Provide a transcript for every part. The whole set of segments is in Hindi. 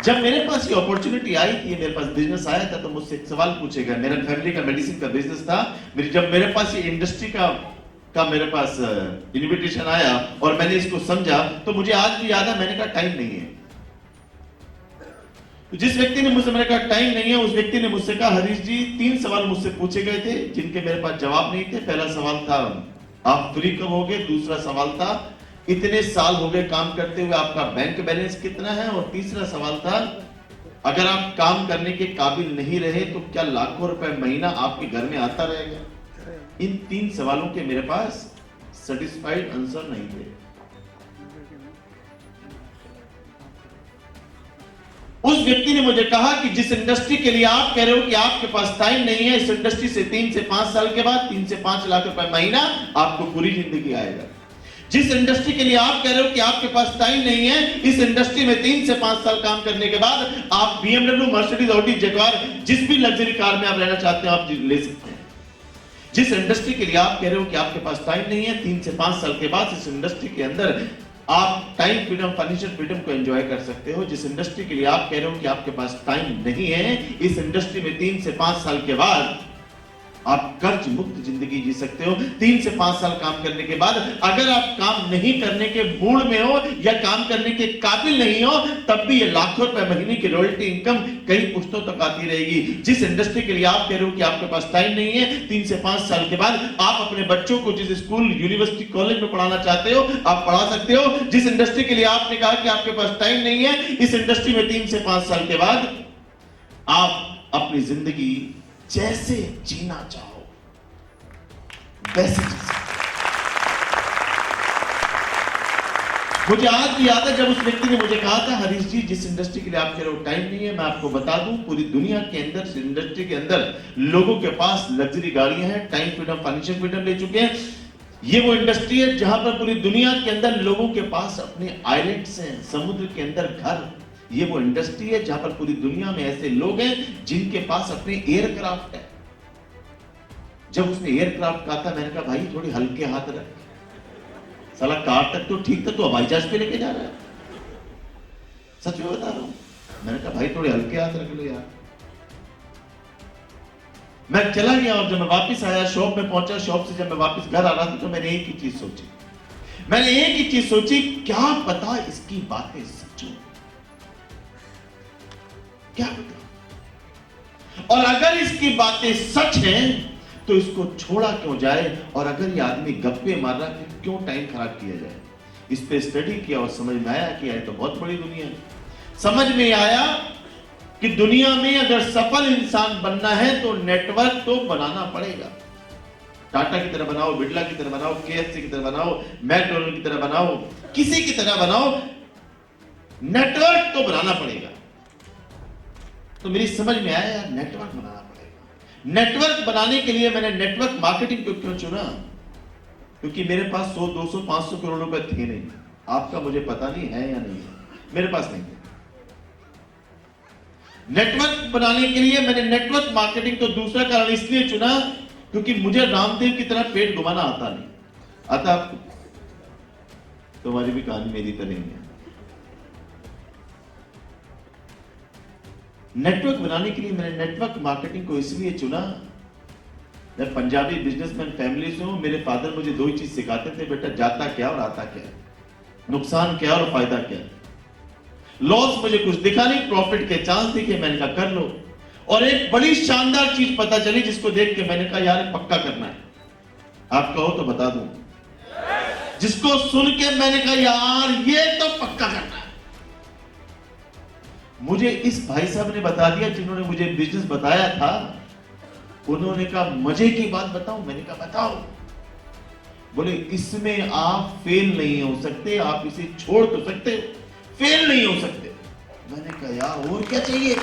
जब मेरे पास ये अपॉर्चुनिटी आई थी, मेरे पास बिजनेस आया था, तो मुझसे एक सवाल पूछेगा। मेरा फैमिली का मेडिसिन का बिजनेस था। जब मेरे पास ये इंडस्ट्री का मेरे पास इन्विटेशन आया और मैंने इसको समझा, तो मुझे आज भी याद है, मैंने कहा टाइम नहीं है। तो जिस व्यक्ति ने मुझसे मैंने कहा टाइम नहीं है, उस व्यक्ति ने मुझसे कहा, हरीश जी 3 सवाल मुझसे पूछे गए थे जिनके मेरे पास जवाब नहीं थे। पहला सवाल था आप फ्री कब होगे, दूसरा सवाल था इतने साल हो गए काम करते हुए आपका बैंक बैलेंस कितना है, और तीसरा सवाल था अगर आप काम करने के काबिल नहीं रहे तो क्या लाखों रुपए महीना आपके घर में आता रहेगा। इन 3 सवालों के मेरे पास सेटिस्फाइड आंसर नहीं थे। उस व्यक्ति ने मुझे कहा कि जिस इंडस्ट्री के लिए आप कह रहे हो कि आपके पास टाइम नहीं है, इस इंडस्ट्री से 3 से 5 साल के बाद 3 से 5 लाख रुपए महीना आपको पूरी जिंदगी आएगा। जिस इंडस्ट्री के लिए आप कह रहे हो कि आपके पास टाइम नहीं है, इस इंडस्ट्री में 3 से 5 साल काम करने के बाद आप BMW, मर्सिडीज, ऑडी, जगुआर, जिस भी लग्जरी कार में आप रहना चाहते हो आप ले सकते हैं। जिस इंडस्ट्री के लिए आप कह रहे हो कि आपके पास टाइम नहीं है, 3 से 5 साल के बाद इस इंडस्ट्री के अंदर आप टाइम फ्रीडम, फाइनेंशियल फ्रीडम को एंजॉय कर सकते हो। जिस इंडस्ट्री के लिए आप कह रहे हो कि आपके पास टाइम नहीं है, इस इंडस्ट्री में 3 से 5 साल के बाद आप कर्ज मुक्त जिंदगी जी सकते हो। 3 से 5 साल काम करने के बाद अगर आप काम नहीं करने के मूड में हो या काम करने के काबिल नहीं हो, तब भी ये लाखों रुपए महीने की रॉयल्टी इनकम कई पुश्तों तक आती रहेगी। जिस इंडस्ट्री के लिए आप कह रहे हो कि आपके पास टाइम नहीं है, 3 से 5 साल के बाद आप अपने बच्चों को जिस स्कूल, यूनिवर्सिटी, कॉलेज में पढ़ाना चाहते हो आप पढ़ा सकते हो। जिस इंडस्ट्री के लिए आपने कहा कि आपके पास टाइम नहीं है, इस इंडस्ट्री में 3 से 5 साल के बाद आप अपनी जिंदगी जैसे जीना चाहो वैसे जी सकते। मुझे आज भी याद है जब उस व्यक्ति ने मुझे कहा था, हरीश जी जिस इंडस्ट्री के लिए आप कह रहे हो टाइम नहीं है, मैं आपको बता दूं पूरी दुनिया के अंदर, इस इंडस्ट्री के अंदर लोगों के पास लग्जरी गाड़ियां हैं, टाइम फ्रीडम, फाइनेंशियल फ्रीडम ले चुके हैं। ये वो इंडस्ट्री है जहां पर पूरी दुनिया के अंदर लोगों के पास अपने आइलैंड्स हैं, समुद्र के अंदर घर। ये वो इंडस्ट्री है जहां पर पूरी दुनिया में ऐसे लोग हैं जिनके पास अपने एयरक्राफ्ट है। जब उसने एयरक्राफ्ट कहा था, मैंने कहा भाई थोड़ी हल्के हाथ रख, साला कार तक तो ठीक था, तो हवाई जहाज पे लेके जा रहा है। सच में बता रहा हूं, मैंने कहा भाई थोड़े हल्के हाथ रख लो यार। मैं चला गया और जब मैं वापस आया, शॉप में पहुंचा, शॉप से जब मैं वापस घर आ रहा था तो मैंने एक ही चीज सोची, क्या पता इसकी बातें सच हो, क्या पता। और अगर इसकी बातें सच हैं तो इसको छोड़ा क्यों जाए, और अगर ये आदमी गप्पे मार रहा है क्यों टाइम खराब किया जाए। इस पे स्टडी किया और समझ में आया कि यह तो बहुत बड़ी दुनिया है। समझ में आया कि दुनिया में अगर सफल इंसान बनना है तो नेटवर्क तो बनाना पड़ेगा। टाटा की तरह बनाओ, बिरला की तरह बनाओ, KFC की तरह बनाओ, मैकडोनल्ड की तरह बनाओ, किसी की तरह बनाओ, नेटवर्क तो बनाना पड़ेगा। तो मेरी समझ में आया यार नेटवर्क बनाना पड़ेगा। नेटवर्क बनाने के लिए मैंने नेटवर्क मार्केटिंग को क्यों चुना, क्योंकि मेरे पास 100, 200, 500 करोड़ रुपए थे नहीं। आपका मुझे पता नहीं है या नहीं है, मेरे पास नहीं थे। नेटवर्क बनाने के लिए मैंने नेटवर्क मार्केटिंग को दूसरा कारण इसलिए चुना क्योंकि मुझे रामदेव की तरह पेट घुमाना आता नहीं। आता आपको? तुम्हारी भी कहानी मेरी तरह ही है। नेटवर्क बनाने के लिए मैंने नेटवर्क मार्केटिंग को इसलिए चुना, मैं पंजाबी बिजनेसमैन फैमिली से हूं। मेरे फादर मुझे 2 ही चीज सिखाते थे, बेटा जाता क्या और आता क्या, नुकसान क्या और फायदा क्या। लॉस मुझे कुछ दिखा नहीं, प्रॉफिट के चांस दिखे, मैंने कहा कर लो। और एक बड़ी शानदार चीज पता चली जिसको देख के मैंने कहा यार पक्का करना है। आप कहो तो बता दूं, जिसको सुन के मैंने कहा यार ये तो पक्का करना है। मुझे इस भाई साहब ने बता दिया जिन्होंने मुझे बिजनेस बताया था। उन्होंने कहा मजे की बात बताऊं, मैंने कहा बताओ। बोले इसमें आप फेल नहीं हो सकते, आप इसे छोड़ तो सकते हो, फेल नहीं हो सकते। मैंने कहा यार और क्या चाहिए।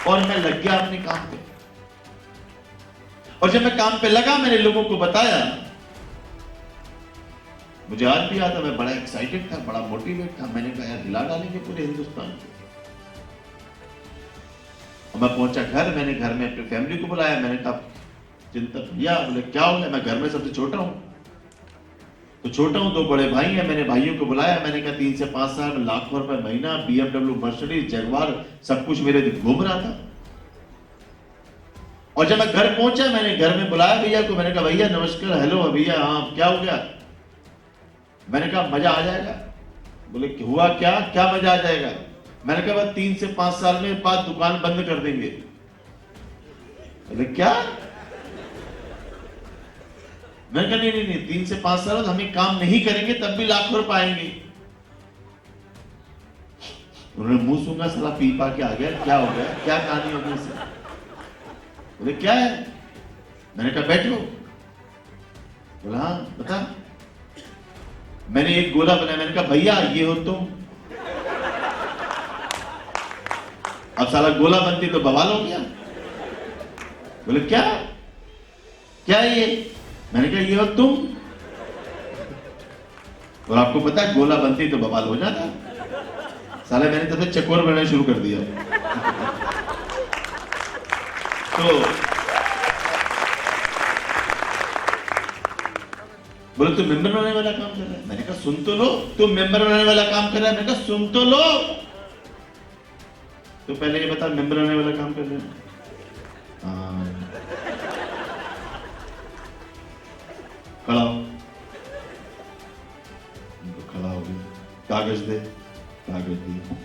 और मैं लग गया अपने काम पे। और जब मैं काम पे लगा मैंने लोगों को बताया। मुझे आज भी याद है, मैं बड़ा एक्साइटेड था, बड़ा मोटिवेट था। मैंने कहा यार हिला डालेंगे पूरे हिंदुस्तान को। मैं पहुंचा घर, मैंने घर में अपनी फैमिली को बुलाया। मैंने कहा चिंता भैया, बोले क्या हो गया, मैं घर में सबसे छोटा हूं। तो छोटा हूं, 2 बड़े भाई हैं, मैंने भाइयों को बुलाया, मैंने कहा 3 से 5 साल में लाखों रुपए महीना, BMW, मर्सिडीज, जगुआर, सब कुछ मेरे घूम रहा था। और जब मैं घर पहुंचा, मैंने घर में बुलाया भैया को, मैंने कहा भैया नमस्कार, हेलो भैया, हाँ क्या हो गया? मैंने कहा मजा आ जाएगा। बोले हुआ क्या? क्या मजा आ जाएगा? मैंने कहा 3 से 5 साल में बाद दुकान बंद कर देंगे। बोले क्या? मैंने कहा नहीं 3 से 5 साल हम एक काम नहीं करेंगे तब भी लाखों रुपए आएंगे। उन्होंने मुंह सूंघा, साला पी पा के आ गया, क्या हो गया, क्या कहानी होगी इससे? बोले क्या है? मैंने कहा बैठो। बोला हाँ बता। मैंने एक गोला बनाया, मैंने कहा भैया ये हो तुम। अब साला गोला बनती तो बवाल हो गया। बोले क्या? क्या ये? मैंने कहा ये हो तुम। और आपको पता है गोला बनती तो बवाल हो जाता। साले मैंने तब चकोर बनाना शुरू कर दिया। तो बोले तुम मेंबर बनाने वाला काम कर रहा है। मैंने कहा सुन तो लो, तुम मेंबर बनाने वाला काम कर रहा है। मैंने कहा सुन तो लो। तो पहले ये बता मेंबर बनाने वाला काम कर रहे हैं? खड़ा हो। खड़ा हो गया। कागज दे। कागज दिया।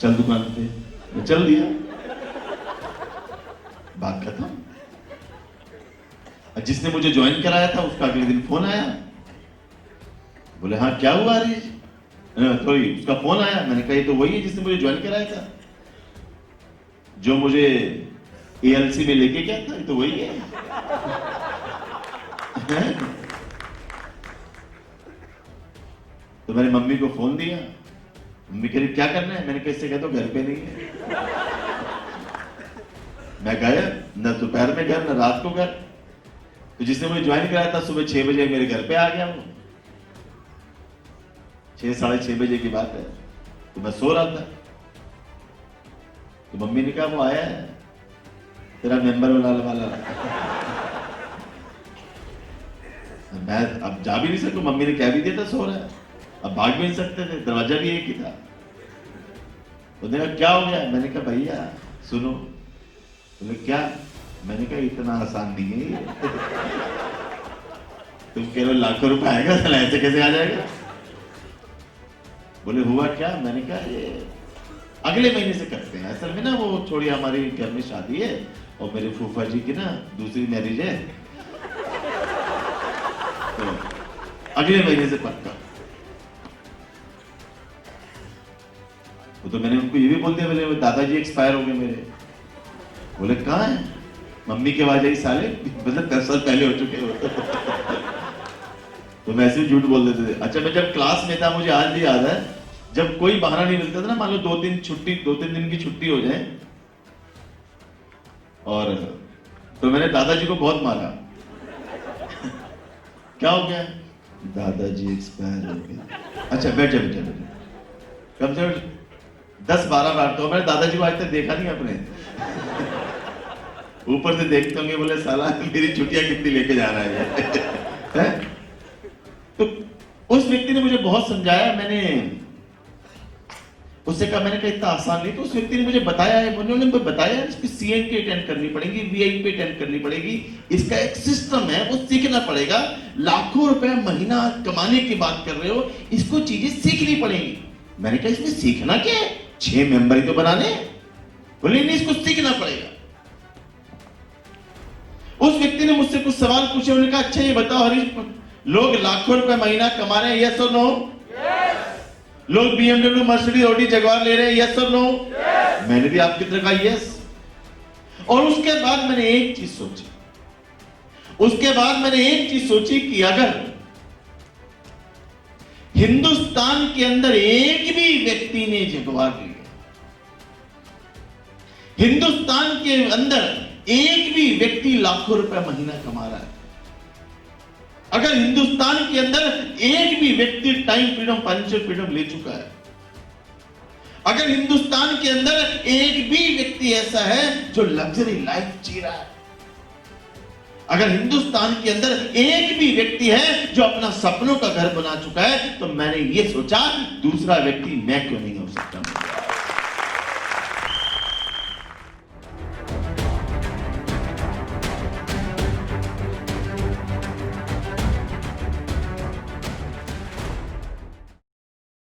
चल दुकान पे। चल दिया। बात खत्म। जिसने मुझे ज्वाइन कराया था उसका अगले दिन फोन आया। बोले हाँ क्या हुआ हरीश? सॉरी, उसका फोन आया। मैंने कहा ये तो वही है जिसने मुझे ज्वाइन कराया था, जो मुझे ALC में लेके गया था, ये तो वही है। तो मैंने मम्मी को फोन दिया। मम्मी कह रही क्या करना है? मैंने कहा इससे कह दो घर पे नहीं है। मैं गया न दोपहर में घर न रात को घर। तो जिसने मुझे ज्वाइन कराया था सुबह 6 बजे मेरे घर पे आ गया। वो 6 साढ़े 6 बजे की बात है। तो मैं सो रहा था। तो मम्मी ने कहा वो आया है तेरा मेंबर वाला। मैं अब जा भी नहीं सकता, मम्मी ने कह भी दिया था सो रहा है, अब भाग भी नहीं सकते थे, दरवाजा भी एक ही था। उसने कहा क्या हो गया? मैंने कहा भैया सुनो। बोले क्या? मैंने कहा इतना आसान नहीं है ये। तुम कह रहे हो लाखों रुपए आएगा, साला ऐसे कैसे आ जाएगा? बोले हुआ क्या? मैंने कहा ये अगले महीने से करते हैं। असल में ना वो थोड़ी हमारी घर में शादी है और मेरे फूफा जी की ना दूसरी मैरिज है, तो अगले महीने से पक्का। तो मैंने उनको ये भी बोल दिया, बोले दादाजी एक्सपायर हो गए मेरे। बोले कहाँ है? मम्मी के आवाज आई साले, मतलब 10 साल पहले हो चुके हो। तो मैं ऐसे झूठ बोल देते थे। अच्छा मैं जब क्लास में था, मुझे आज भी याद है, जब कोई बहाना नहीं मिलता था ना, मान लो 2-3 दिन की छुट्टी हो जाए, और तो मैंने दादाजी को बहुत मारा। क्या हो गया? दादाजी एक्सपायर हो गए। अच्छा बैठ जा बेटा, कम से कम 10-12 बार। तो मैंने दादाजी को आज तक देखा नहीं अपने। ऊपर से देखते होंगे, बोले साला मेरी छुट्टियां कितनी लेके जा रहा है। तो उस व्यक्ति ने मुझे बहुत समझाया। मैंने उससे कहा, मैंने कहा इतना आसान नहीं। तो उस व्यक्ति ने मुझे बताया है, उन्होंने मुझे बताया इसकी CNK अटेंड करनी पड़ेगी, VIP अटेंड करनी पड़ेगी, इसका एक सिस्टम है वो सीखना पड़ेगा। लाखों रुपए महीना कमाने की बात कर रहे हो, इसको चीजें सीखनी पड़ेगी। मैंने कहा इसमें सीखना क्या है, 6 मेंबर ही तो बनाने। बोले नहीं इसको सीखना पड़ेगा। उस व्यक्ति ने मुझसे कुछ सवाल पूछे। उन्होंने कहा अच्छा ये बताओ हरीश, लोग लाखों रुपए महीना कमा रहे हैं, यस और नो? लोग BMW, मर्सिडीज, ऑडी, जगुआर ले रहे हैं, यस और नो? मैंने भी आपकी तरह कहा यस। और उसके बाद मैंने एक चीज सोची, कि अगर हिंदुस्तान के अंदर एक भी व्यक्ति ने जगुआर लिया, हिंदुस्तान के अंदर एक भी व्यक्ति लाखों रुपए महीना कमा रहा है, अगर हिंदुस्तान के अंदर एक भी व्यक्ति टाइम फ्रीडम, फाइनेंशियल फ्रीडम ले चुका है, अगर हिंदुस्तान के अंदर एक भी व्यक्ति ऐसा है जो लग्जरी लाइफ जी रहा है, अगर हिंदुस्तान के अंदर एक भी व्यक्ति है जो अपना सपनों का घर बना चुका है, तो मैंने ये सोचा दूसरा व्यक्ति मैं क्यों नहीं हो सकता।